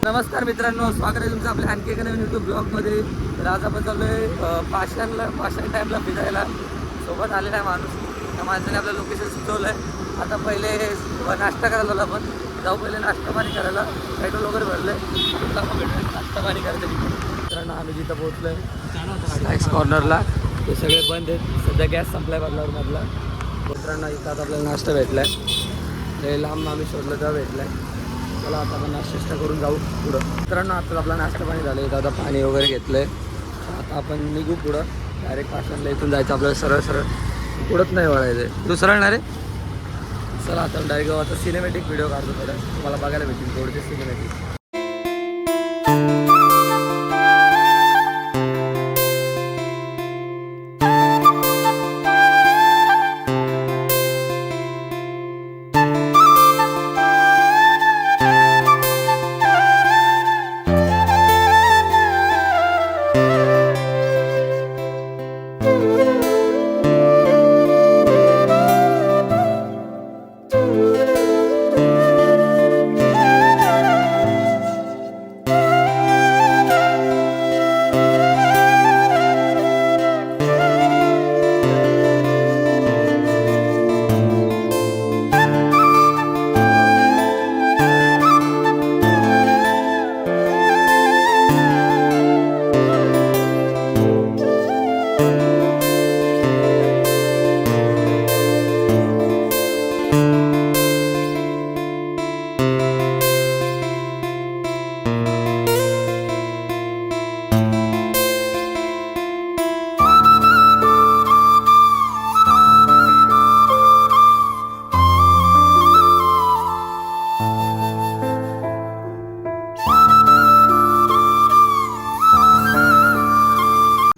नमस्कार मित्रांनो, स्वागत आहे तुमचं आपल्या आणखी एका नवीन यूट्यूब ब्लॉगमध्ये. तर आज आपण चाललो आहे पाषाण टाईमला फिरायला. सोबत आलेला आहे माणूस. त्या माणसाने आपलं लोकेशन सुचवलं आहे. आता पहिले नाश्ता करायला आलो आपण. जाऊ पहिले नाश्ता पाणी करायला. पेट्रोल वगैरे भरलं आहे. नाश्ता पाणी करायचं. मित्रांनो आम्ही जिथं पोहोचलो आहे स्नॅक्स कॉर्नरला. ते सगळे बंद आहेत. सध्या गॅस संपला आहे बदलावरमधला. मित्रांनो इथं आता आपल्याला नाश्ता भेटला आहे. ते लांब आम्ही शोधलं तेव्हा भेटला आहे. चला आता आपण नाश्ता करून जाऊ पुढं. मित्रांनो आता आपला नाश्ता पाणी झालं. इथं आता पाणी वगैरे घेतलं आहे. आता आपण निघू पुढं. डायरेक्ट पाषाणला इथून जायचं आपल्याला. सरळ पुढंच नाही वळायचं. तू सरळणार आहे. चला आता डायरेक्ट आता सिनेमॅटिक व्हिडिओ काढतो. थोडं तुम्हाला बघायला भेटेल थोडेसे सिनेमॅटिक.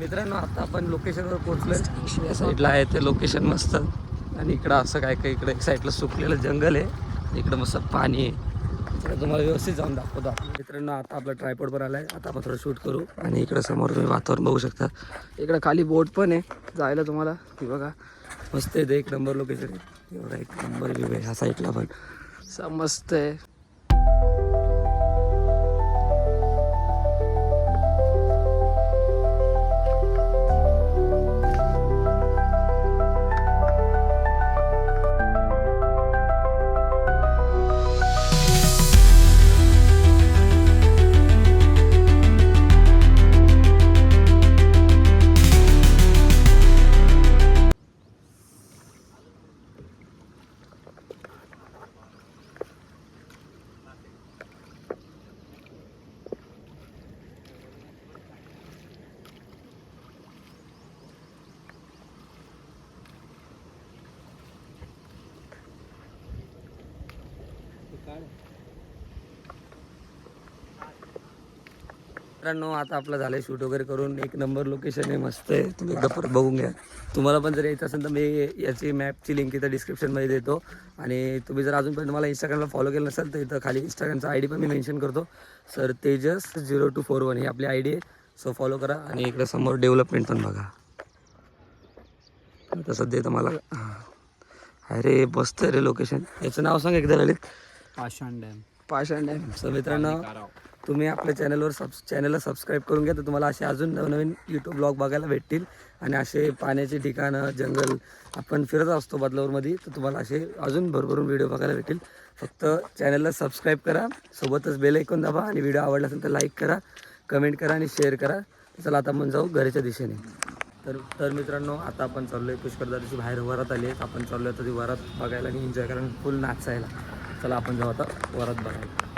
मित्रांनो आता आपण लोकेशनवर पोहोचलोय. या साईडला आहे ते लोकेशन मस्त. आणि इकडं असं काय काय इकडं एक साईडला सुकलेलं जंगल आहे. इकडं मस्त पाणी आहे. तर तुम्हाला व्यवस्थित जाऊन दाखवतो. मित्रांनो आता आपला ट्रायपॉड पण आला आहे. आता आपण थोडं शूट करू. आणि इकडं समोर तुम्ही वातावरण बघू शकता. इकडं खाली बोट पण आहे जायला तुम्हाला. ती बघा मस्त आहे. एक नंबर लोकेशन आहे. एवढा एक नंबर व्ह्यू आहे ह्या साईडला पण. मस्त आहे. मित्रांनो आता आपलं झालं शूट वगैरे करून. एक नंबर लोकेशन आहे. मस्त आहे. तुम्ही एकदा परत बघून घ्या. तुम्हाला पण जर यायचं असेल तर मी याची मॅपची लिंक इथं डिस्क्रिप्शनमध्ये देतो. आणि तुम्ही जर अजूनपर्यंत मला इंस्टाग्रामला फॉलो केलं नसेल तर इथं खाली इंस्टाग्रामचा आय डी पण मी मेन्शन करतो. सर तेजस 0241 ही आपली आय डी आहे. सो फॉलो करा. आणि इकडं समोर डेव्हलपमेंट पण बघा. आता सध्या इथं मला अरे मस्त आहे रे लोकेशन. याचं नाव सांग एकदा ललित. पाषाण डॅम. सो मित्रांनो तुम्ही आपल्या चॅनलला सबस्क्राईब करून घ्या. तर तुम्हाला असे अजून नवनवीन यूट्यूब ब्लॉग बघायला भेटतील. आणि असे पाण्याचे ठिकाणं जंगल आपण फिरत असतो बदलापूरमध्ये. तर तुम्हाला असे अजून भरभरून व्हिडिओ बघायला भेटतील. फक्त चॅनलला सबस्क्राईब करा. सोबतच बेल आयकॉन दाबा. आणि व्हिडिओ आवडला असेल तर लाईक करा, कमेंट करा आणि शेअर करा. चला आता आपण जाऊ घराच्या दिशेने. तर मित्रांनो आता आपण चाललो आहे पुष्करदारीची बाहेर वरात आली आहे. आपण चाललो आहे आता ती वरात बघायला आणि एन्जॉय करायला, फुल नाचायला. चला आपण जाऊ आता वरात बघायला.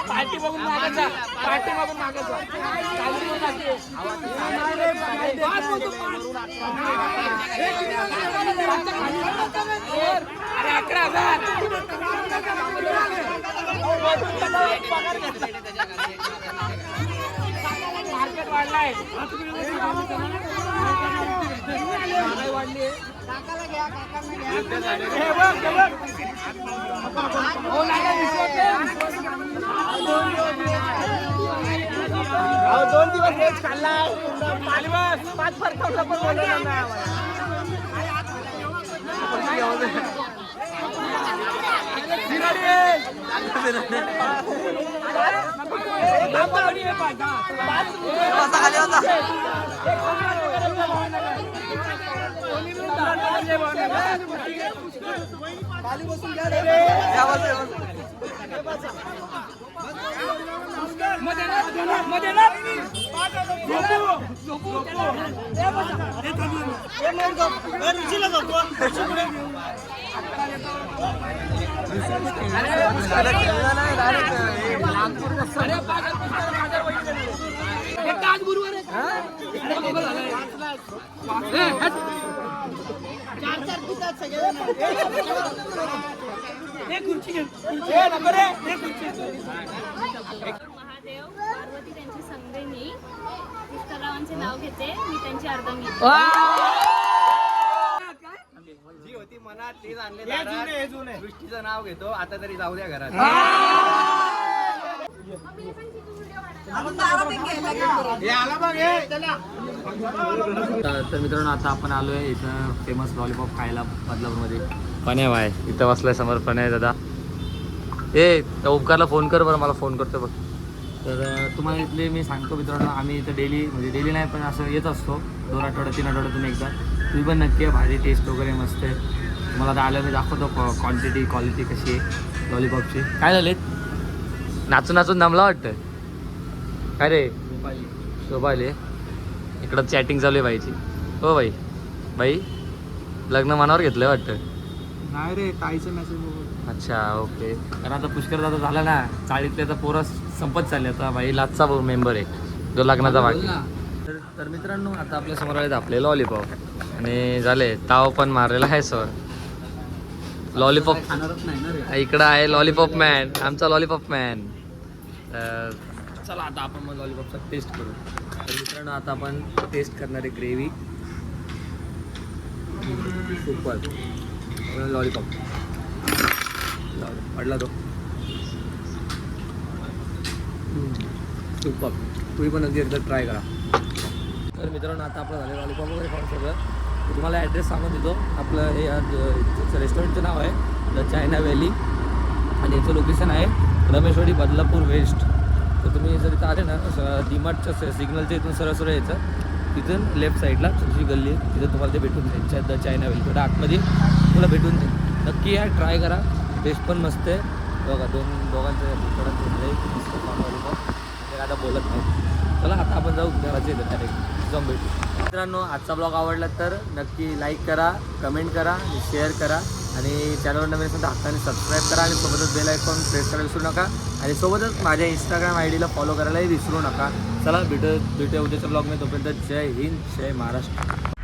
पार्टी बघून मागायचा पार्टी बघून मागायचा अरे 11,000 मार्केट वाढलाय वाढली दोन दिवस हेच खाल्लाय 5 फरक पण बोलवलं ना महादेव पार्वती त्यांची संगीनी पुष्करावांचे नाव घेते मी त्यांची अर्धांगी जी होती मनात तेच आणले सृष्टीचं नाव घेतो आता तरी जाऊ द्या घरात तर मित्रांनो आता आपण आलोय इथं फेमस लॉलीपॉप खायला बदलापूरमध्ये. पणे बाय इथं बसलाय समोर पणे दादा. त्या उपकारला फोन कर बरं, मला फोन करतो बघ. तर तुम्हाला इथले मी सांगतो मित्रांनो, आम्ही इथं डेली म्हणजे डेली नाही पण असं येत असतो 2 आठवड्यात 3 आठवड्यातून एकदा. तुम्ही पण नक्की आहे, भाजी टेस्ट वगैरे मस्त आहे. तुम्हाला आता आलं मी दाखवतो क्वांटिटी क्वालिटी कशी आहे लॉलीपॉपची. काय झाले नाचून नाचून दमला वाटतं काय रे शोभाले. इकडं चॅटिंग चालू आहे बाईची. हो बाई बाई लग्न मनावर घेतलं वाटतं. नाही रे ताईचं मेसेज. अच्छा ओके. कारण आता पुष्कर दादा झाला ना चाळीतले, आता पोरं संपत चालले. आता बाई लाचचा मेंबर आहे जो लग्नाचा बाकी. तर मित्रांनो आता आपल्या समोर आहेत आपले लॉलीपॉप आणि झाले ताव पण मारलेला आहे सर. लॉलीपॉप खाणारच नाही ना रे. इकडं आहे लॉलीपॉप मॅन, आमचा लॉलीपॉप मॅन. चला आता आपण मग लॉलीपॉपचा टेस्ट करू. तर मित्रांनो आता आपण टेस्ट करणारे ग्रेव्ही सुपर लॉलीपॉप पडला तो सुपर. तुम्ही पण अगदी एकदा ट्राय करा. तर मित्रांनो आता आपलं झालं लॉलीपॉप वगैरे खाऊन सगळं. तुम्हाला ॲड्रेस सांगून देतो. आपलं हे रेस्टॉरंटचं नाव आहे द चायना व्हॅली आणि याचं लोकेशन आहे रमेशवाडी बदलापूर वेस्ट. तर तुम्ही जर इथं आले ना डीमार्टच्या सिग्नलच्या इथून सरळ यायचं, तिथून लेफ्ट साईडला छोटी गल्ली आहे, तिथं तुम्हाला ते भेटून जाईल द चायना व्हॅली. थोडं आतमध्ये तुला भेटून जाईल. नक्की या ट्राय करा, टेस्ट पण मस्त आहे. बघा दोघांचं मस्त लॉलीपॉप ते आता बोलत नाही. चला आता आपण जाऊ घराचे येतं डायरेक्ट जाऊन भेटू. मित्रांनो आजचा ब्लॉग आवडला तर नक्की लाईक करा, कमेंट करा, शेअर करा आणि चॅनलवर नवीन असेल तर हक्काने सबस्क्राईब करा आणि सोबतच बेल आयकॉन प्रेस करायला विसरू नका. आणि सोबतच माझ्या इंस्टाग्राम आयडीला फॉलो करायलाही विसरू नका. चला भेटूया उद्याच्या ब्लॉगमध्ये. तोपर्यंत जय हिंद, जय महाराष्ट्र.